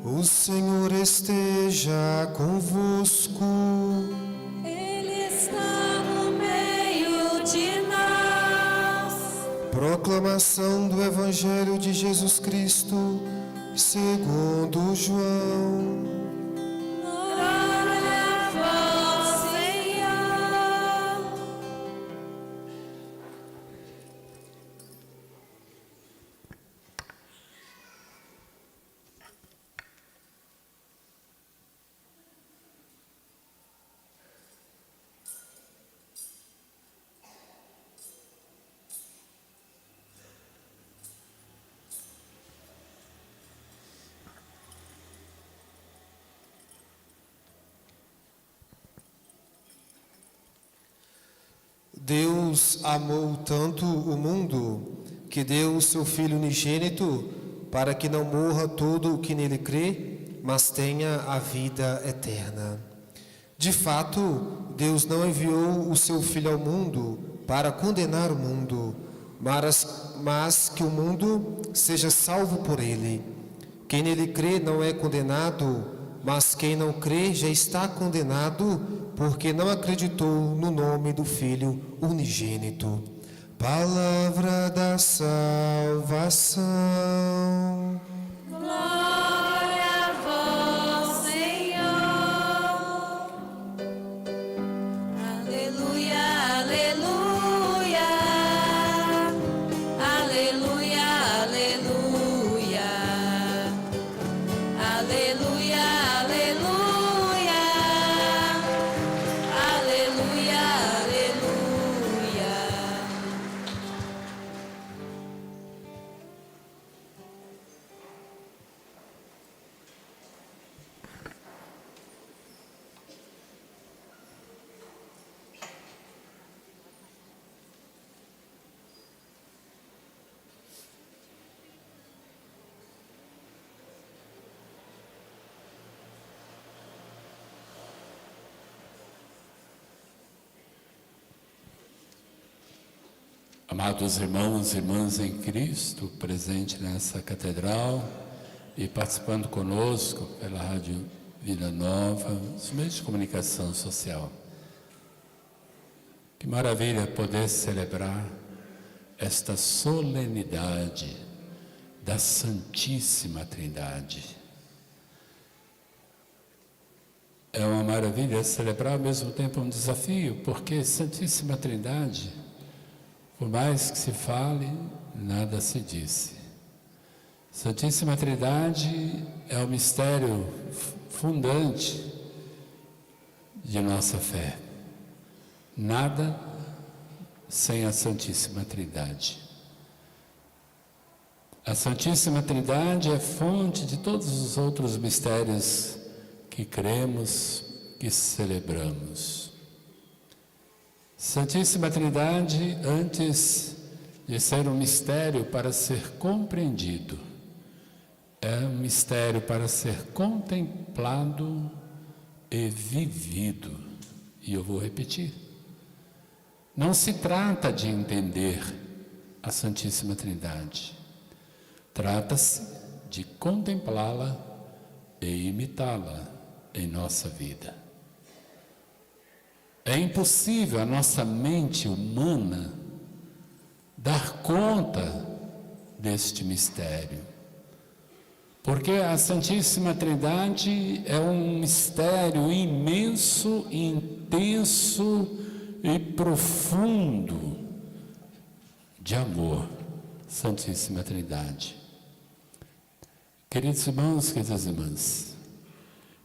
O Senhor esteja convosco. Ele está no meio de nós. Proclamação do Evangelho de Jesus Cristo, segundo João. Glória a vós, Senhor. Deus amou tanto o mundo que deu o seu Filho unigênito para que não morra todo o que nele crê, mas tenha a vida eterna. De fato, Deus não enviou o seu Filho ao mundo para condenar o mundo, mas que o mundo seja salvo por ele. Quem nele crê não é condenado, mas quem não crê já está condenado, porque não acreditou no nome do Filho unigênito. Palavra da salvação. Glória a vós, Senhor. Aleluia, aleluia. Aleluia, aleluia. Aleluia, aleluia. Aleluia, aleluia. Amados irmãos e irmãs em Cristo, presente nessa catedral e participando conosco pela Rádio Vida Nova, os meios de comunicação social. Que maravilha poder celebrar esta solenidade da Santíssima Trindade. É uma maravilha celebrar, ao mesmo tempo um desafio, porque Santíssima Trindade, por mais que se fale, nada se disse. Santíssima Trindade é o mistério fundante de nossa fé. Nada sem a Santíssima Trindade. A Santíssima Trindade é fonte de todos os outros mistérios que cremos, que celebramos. Santíssima Trindade, antes de ser um mistério para ser compreendido, é um mistério para ser contemplado e vivido. E eu vou repetir. Não se trata de entender a Santíssima Trindade. Trata-se de contemplá-la e imitá-la em nossa vida. É impossível a nossa mente humana dar conta deste mistério, porque a Santíssima Trindade é um mistério imenso, intenso e profundo de amor. Santíssima Trindade. Queridos irmãos, queridas irmãs,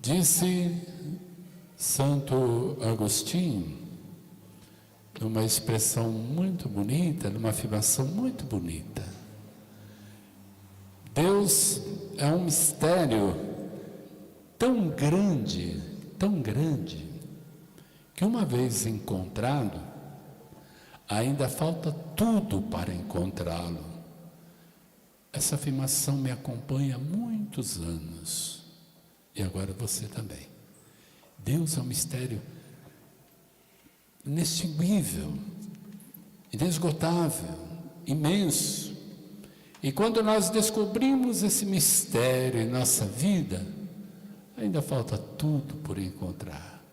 disse Santo Agostinho, numa expressão muito bonita, numa afirmação muito bonita: Deus é um mistério tão grande, que uma vez encontrado, ainda falta tudo para encontrá-lo. Essa afirmação me acompanha há muitos anos, e agora você também. Deus é um mistério inextinguível, inesgotável, imenso, E quando nós descobrimos esse mistério em nossa vida, ainda falta tudo por encontrar.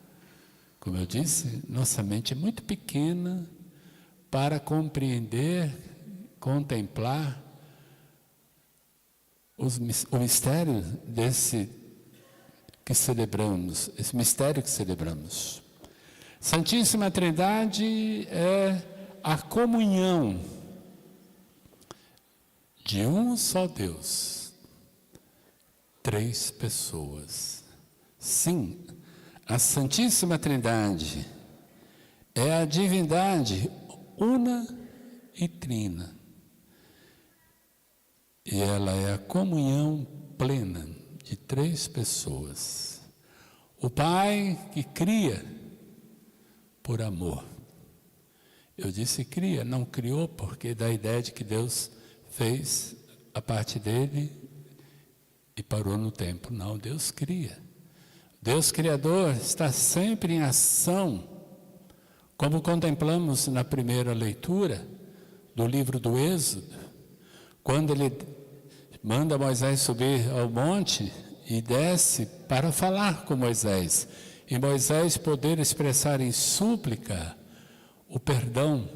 Como eu disse, nossa mente é muito pequena para compreender, contemplar o mistério desse que celebramos, esse mistério que celebramos. Santíssima Trindade é a comunhão de um só Deus, 3 pessoas. Sim, a Santíssima Trindade é a divindade una e trina. E ela é a comunhão plena de 3 pessoas. O Pai que cria por amor. Eu disse cria, não criou, porque dá a ideia de que Deus fez a parte dele e parou no tempo. Não, Deus cria. Deus Criador está sempre em ação, como contemplamos na primeira leitura do livro do Êxodo, quando ele manda Moisés subir ao monte e desce para falar com Moisés, e Moisés poder expressar em súplica o perdão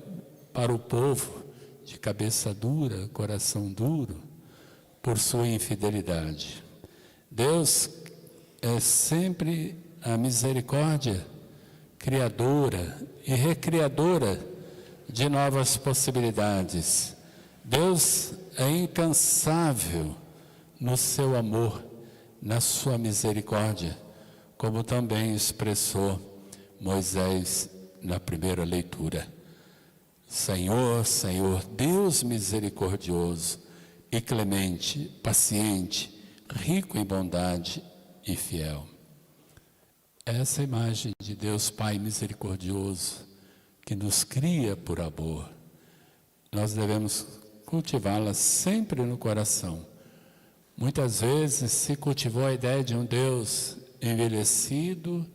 para o povo de cabeça dura, coração duro, por sua infidelidade. Deus é sempre a misericórdia criadora e recriadora de novas possibilidades. Deus é incansável no seu amor, na sua misericórdia, como também expressou Moisés na primeira leitura. Senhor, Senhor, Deus misericordioso e clemente, paciente, rico em bondade e fiel. Essa imagem de Deus Pai misericordioso, que nos cria por amor, nós devemos cultivá-la sempre no coração. Muitas vezes se cultivou a ideia de um Deus envelhecido,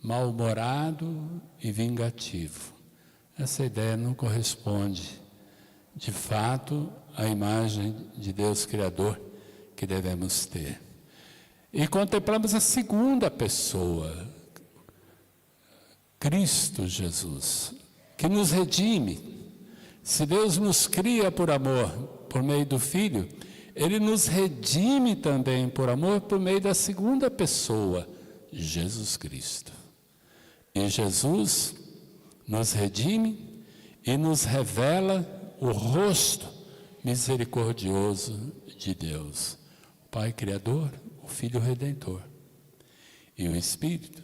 mal-humorado e vingativo. Essa ideia não corresponde, de fato, à imagem de Deus Criador que devemos ter. E contemplamos a segunda pessoa, Cristo Jesus, que nos redime. Se Deus nos cria por amor, por meio do Filho, Ele nos redime também por amor, por meio da segunda pessoa, Jesus Cristo. E Jesus nos redime e nos revela o rosto misericordioso de Deus, o Pai Criador, o Filho Redentor. E o Espírito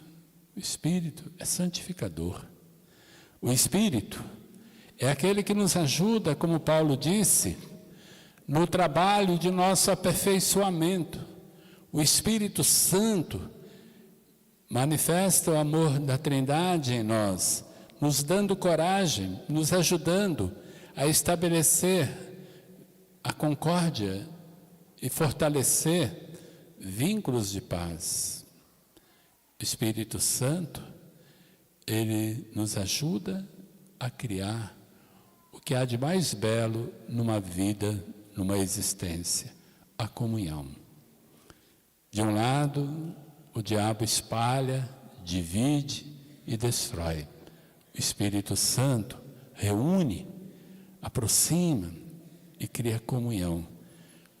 é santificador. O Espírito é aquele que nos ajuda, como Paulo disse, no trabalho de nosso aperfeiçoamento. O Espírito Santo manifesta o amor da Trindade em nós, nos dando coragem, nos ajudando a estabelecer a concórdia e fortalecer vínculos de paz. O Espírito Santo, ele nos ajuda a criar o que há de mais belo numa vida, numa existência, a comunhão. De um lado, o diabo espalha, divide e destrói. O Espírito Santo reúne, aproxima e cria comunhão.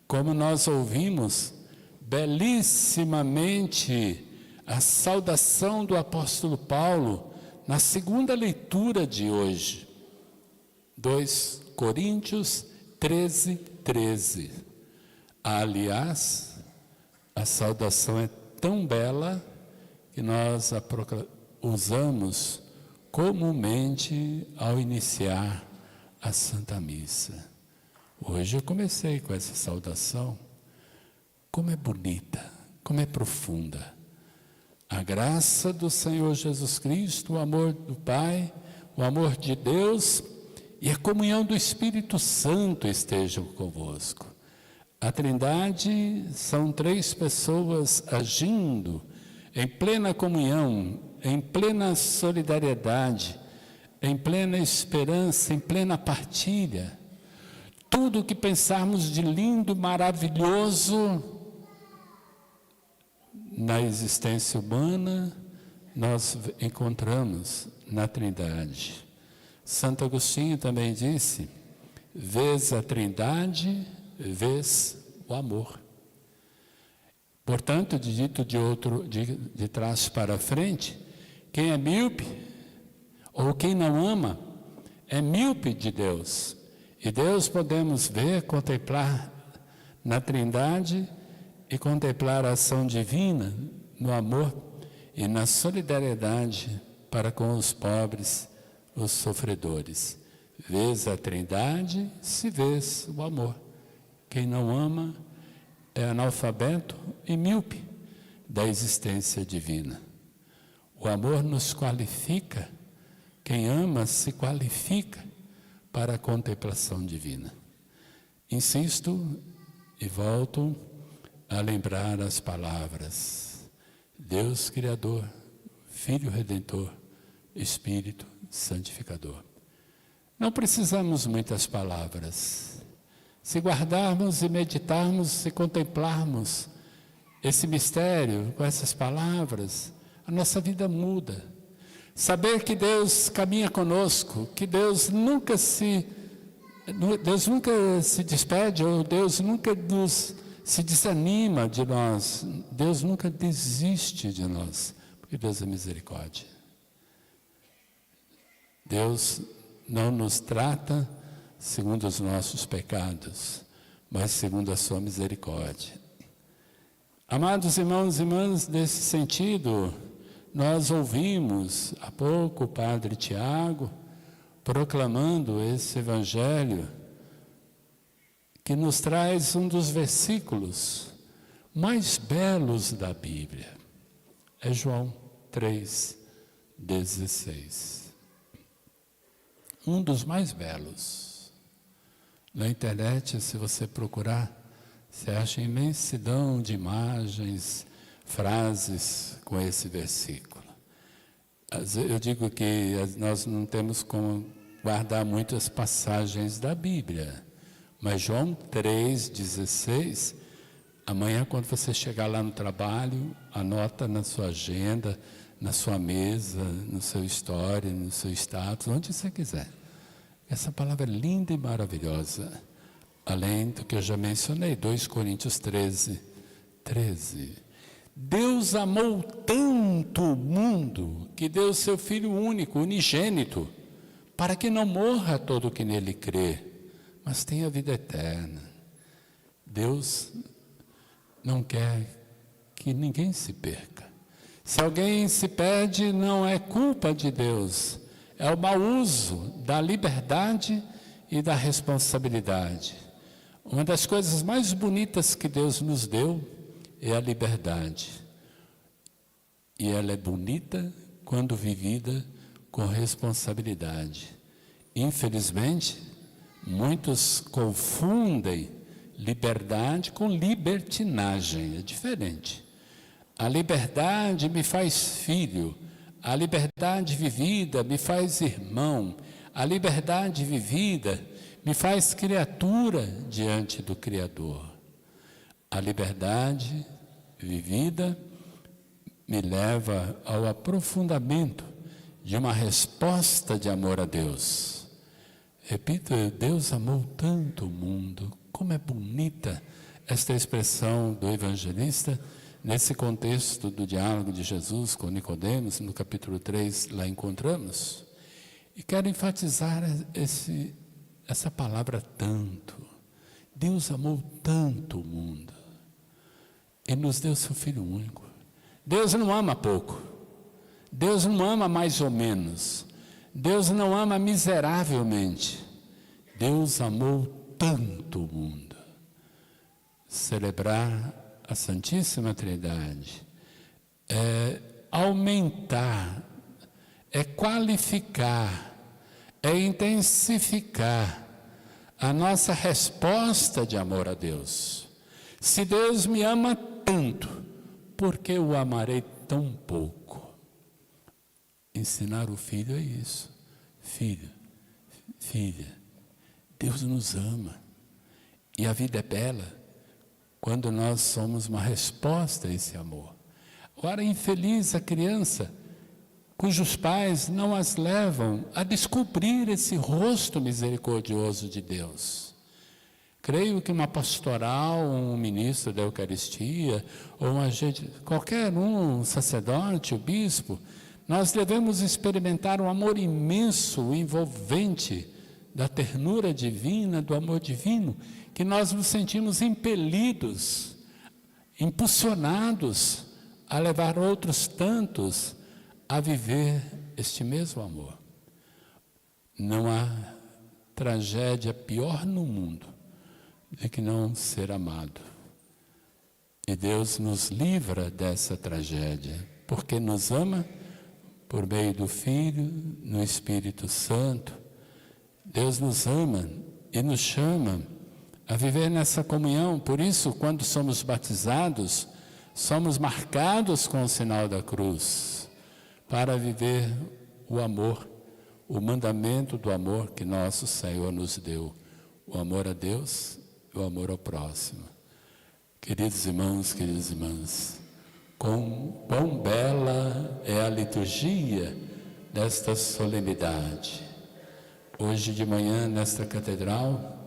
Como nós ouvimos belíssimamente a saudação do apóstolo Paulo na segunda leitura de hoje, 2 Coríntios 13:13. Aliás, a saudação é tão bela que nós a usamos comumente ao iniciar a Santa Missa. Hoje eu comecei com essa saudação. Como é bonita, como é profunda. A graça do Senhor Jesus Cristo, o amor do Pai, o amor de Deus e a comunhão do Espírito Santo estejam convosco. A Trindade são 3 pessoas agindo em plena comunhão, em plena solidariedade, em plena esperança, em plena partilha. Tudo que pensarmos de lindo, maravilhoso na existência humana, nós encontramos na Trindade. Santo Agostinho também disse: vês a Trindade, vês o amor. Portanto, dito de trás para frente, quem é míope, ou quem não ama, é míope de Deus. E Deus podemos ver, contemplar na Trindade e contemplar a ação divina no amor e na solidariedade para com os pobres, os sofredores. Vês a Trindade, se vês o amor. Quem não ama é analfabeto e míope da existência divina. O amor nos qualifica, quem ama se qualifica para a contemplação divina. Insisto e volto a lembrar as palavras: Deus Criador, Filho Redentor, Espírito Santificador. Não precisamos muitas palavras. Se guardarmos e meditarmos e contemplarmos esse mistério com essas palavras, a nossa vida muda. Saber que Deus caminha conosco, que Deus nunca se despede, ou Deus nunca se desanima de nós, Deus nunca desiste de nós, porque Deus é misericórdia. Deus não nos trata segundo os nossos pecados, mas segundo a sua misericórdia. Amados irmãos e irmãs, nesse sentido, nós ouvimos há pouco o Padre Tiago proclamando esse Evangelho que nos traz um dos versículos mais belos da Bíblia. É João 3,16. Um dos mais belos. Na internet, se você procurar, você acha imensidão de imagens, frases com esse versículo. Eu digo que nós não temos como guardar muitas passagens da Bíblia, mas João 3,16, amanhã quando você chegar lá no trabalho, anota na sua agenda, na sua mesa, no seu story, no seu status, onde você quiser. Essa palavra é linda e maravilhosa. Além do que eu já mencionei, 2 Coríntios 13. Deus amou tanto o mundo que deu seu Filho único, unigênito, para que não morra todo o que nele crê, mas tenha vida eterna. Deus não quer que ninguém se perca. Se alguém se perde, não é culpa de Deus, é o mau uso da liberdade e da responsabilidade. Uma das coisas mais bonitas que Deus nos deu é a liberdade. E ela é bonita quando vivida com responsabilidade. Infelizmente, muitos confundem liberdade com libertinagem, é diferente. A liberdade me faz filho, a liberdade vivida me faz irmão, a liberdade vivida me faz criatura diante do Criador. A liberdade vivida me leva ao aprofundamento de uma resposta de amor a Deus. Repito, Deus amou tanto o mundo. Como é bonita esta expressão do evangelista nesse contexto do diálogo de Jesus com Nicodemos, no capítulo 3, lá encontramos. E quero enfatizar essa palavra tanto. Deus amou tanto o mundo. Ele nos deu seu Filho único. Deus não ama pouco. Deus não ama mais ou menos. Deus não ama miseravelmente. Deus amou tanto o mundo. Celebrar a Santíssima Trindade é aumentar, é qualificar, é intensificar a nossa resposta de amor a Deus. Se Deus me ama tanto, por que o amarei tão pouco? Ensinar o filho é isso. Filho, filha, Deus nos ama. E a vida é bela quando nós somos uma resposta a esse amor. Agora, infeliz a criança cujos pais não as levam a descobrir esse rosto misericordioso de Deus. Creio que uma pastoral, um ministro da Eucaristia, ou um agente, qualquer um sacerdote, o bispo, nós devemos experimentar um amor imenso, envolvente, da ternura divina, do amor divino, que nós nos sentimos impelidos, impulsionados a levar outros tantos a viver este mesmo amor. Não há tragédia pior no mundo do que não ser amado. E Deus nos livra dessa tragédia, porque nos ama por meio do Filho, no Espírito Santo. Deus nos ama e nos chama a viver nessa comunhão. Por isso, quando somos batizados, somos marcados com o sinal da cruz, para viver o amor, o mandamento do amor que nosso Senhor nos deu, o amor a Deus e o amor ao próximo. Queridos irmãos, queridas irmãs, quão bela é a liturgia desta solenidade. Hoje de manhã, nesta catedral,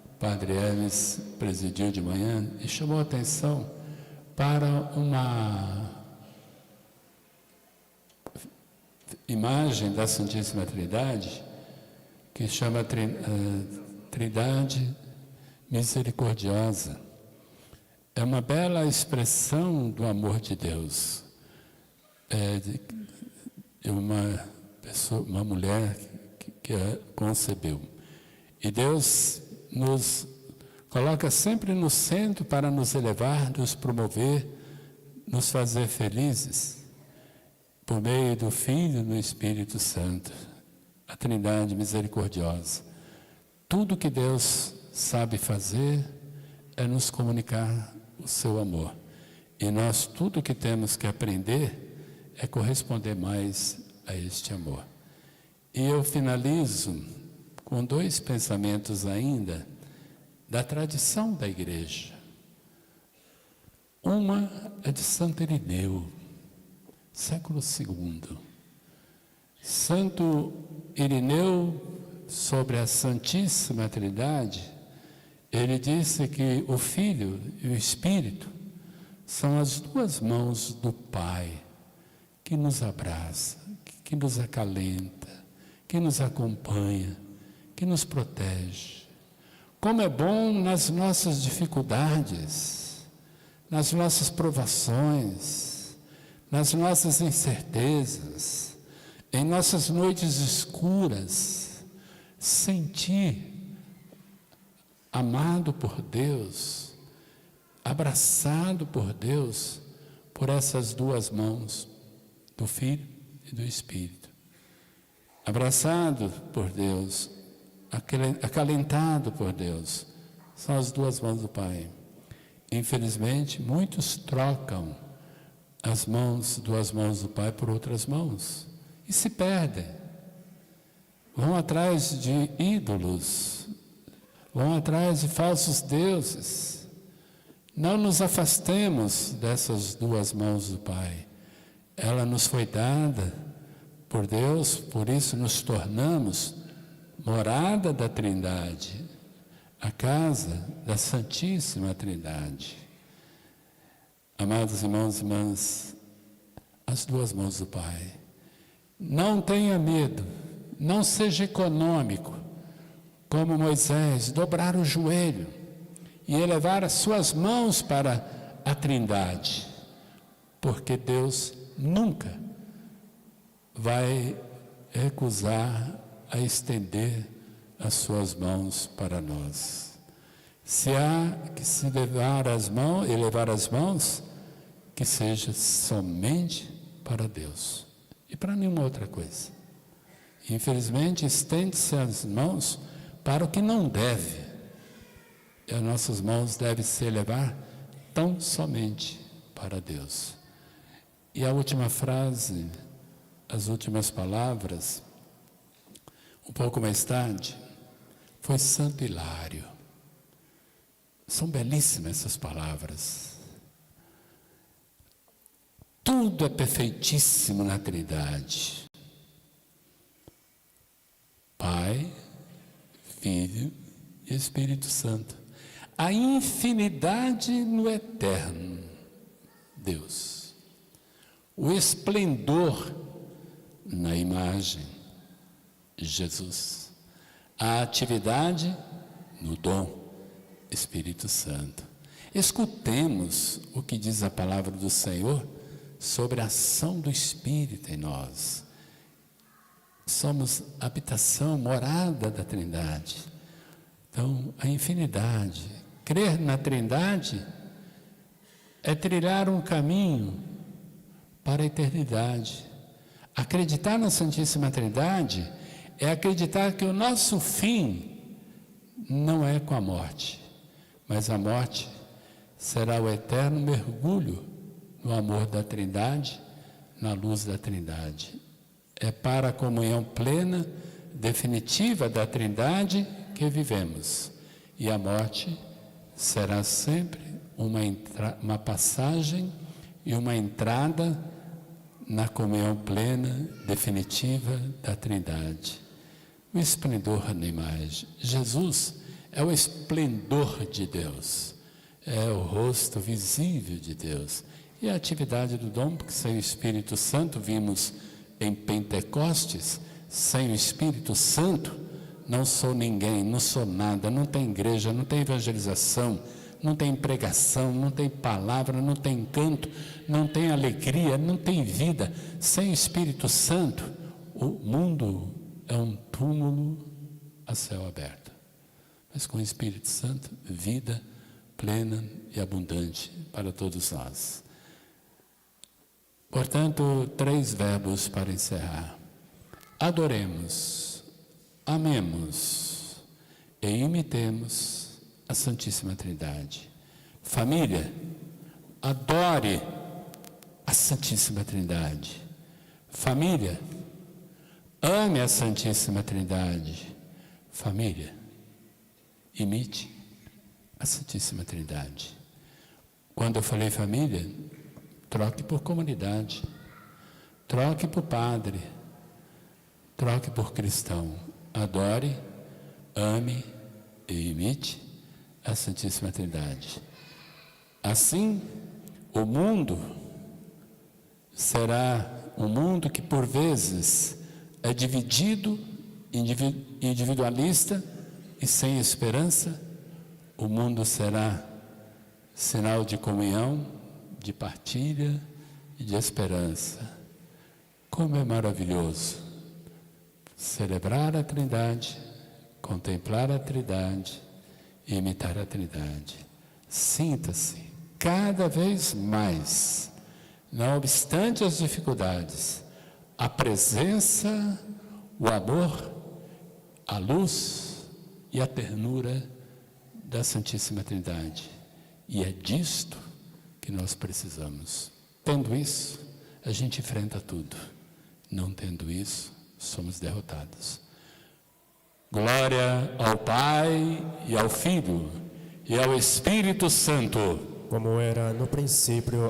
o Padre Hermes presidiu de manhã e chamou a atenção para uma imagem da Santíssima Trindade, que chama Trindade Misericordiosa. É uma bela expressão do amor de Deus. Uma mulher que a concebeu. E Deus nos coloca sempre no centro para nos elevar, nos promover, nos fazer felizes, por meio do Filho e do Espírito Santo, a Trindade misericordiosa. Tudo que Deus sabe fazer é nos comunicar o seu amor. E nós tudo que temos que aprender é corresponder mais a este amor. E eu finalizo com 2 pensamentos ainda da tradição da Igreja. Uma é de Santo Irineu, século II. Santo Irineu, sobre a Santíssima Trindade, ele disse que o Filho e o Espírito são as 2 mãos do Pai que nos abraça, que nos acalenta, que nos acompanha, que nos protege. Como é bom nas nossas dificuldades, nas nossas provações, nas nossas incertezas, em nossas noites escuras, sentir amado por Deus, abraçado por Deus, por essas 2 mãos, do Filho e do Espírito. Abraçado por Deus, acalentado por Deus, são as 2 mãos do Pai. Infelizmente, muitos trocam as 2 mãos do Pai por outras mãos e se perdem. Vão atrás de ídolos, vão atrás de falsos deuses. Não nos afastemos dessas 2 mãos do Pai. Ela nos foi dada por Deus, por isso nos tornamos morada da Trindade, a casa da Santíssima Trindade. Amados irmãos e irmãs, as 2 mãos do Pai. Não tenha medo, não seja econômico, como Moisés, dobrar o joelho e elevar as suas mãos para a Trindade, porque Deus nunca vai recusar a estender as suas mãos para nós. Se há que se elevar as mãos, que seja somente para Deus e para nenhuma outra coisa. Infelizmente, estende-se as mãos para o que não deve. E as nossas mãos devem se elevar tão somente para Deus. E a última frase, as últimas palavras, um pouco mais tarde, foi Santo Hilário. São belíssimas essas palavras. Tudo é perfeitíssimo na Trindade. Pai, Filho e Espírito Santo. A infinidade no eterno Deus. O esplendor na imagem, Jesus. A atividade no dom, Espírito Santo. Escutemos o que diz a palavra do Senhor sobre a ação do Espírito em nós. Somos habitação, morada da Trindade. Então, a infinidade. Crer na Trindade é trilhar um caminho para a eternidade. Acreditar na Santíssima Trindade é acreditar que o nosso fim não é com a morte, mas a morte será o eterno mergulho no amor da Trindade, na luz da Trindade. É para a comunhão plena, definitiva da Trindade que vivemos. E a morte será sempre uma passagem e uma entrada na comunhão plena, definitiva da Trindade. O esplendor na imagem. Jesus é o esplendor de Deus, é o rosto visível de Deus. E a atividade do dom, porque sem o Espírito Santo, vimos em Pentecostes, sem o Espírito Santo, não sou ninguém, não sou nada, não tem igreja, não tem evangelização, não tem pregação, não tem palavra, não tem canto, não tem alegria, não tem vida. Sem o Espírito Santo, o mundo é um túmulo a céu aberto. Mas com o Espírito Santo, vida plena e abundante para todos nós. Portanto, 3 verbos para encerrar. Adoremos, amemos e imitemos a Santíssima Trindade. Família, adore a Santíssima Trindade. Família, ame a Santíssima Trindade. Família, imite a Santíssima Trindade. Quando eu falei família, troque por comunidade, troque por padre, troque por cristão. Adore, ame e imite a Santíssima Trindade. Assim, o mundo será um mundo que por vezes é dividido, individualista e sem esperança. O mundo será sinal de comunhão, de partilha e de esperança. Como é maravilhoso celebrar a Trindade, contemplar a Trindade e imitar a Trindade. Sinta-se cada vez mais, não obstante as dificuldades, a presença, o amor, a luz e a ternura da Santíssima Trindade. E é disto que nós precisamos. Tendo isso, a gente enfrenta tudo. Não tendo isso, somos derrotados. Glória ao Pai e ao Filho e ao Espírito Santo. Como era no princípio,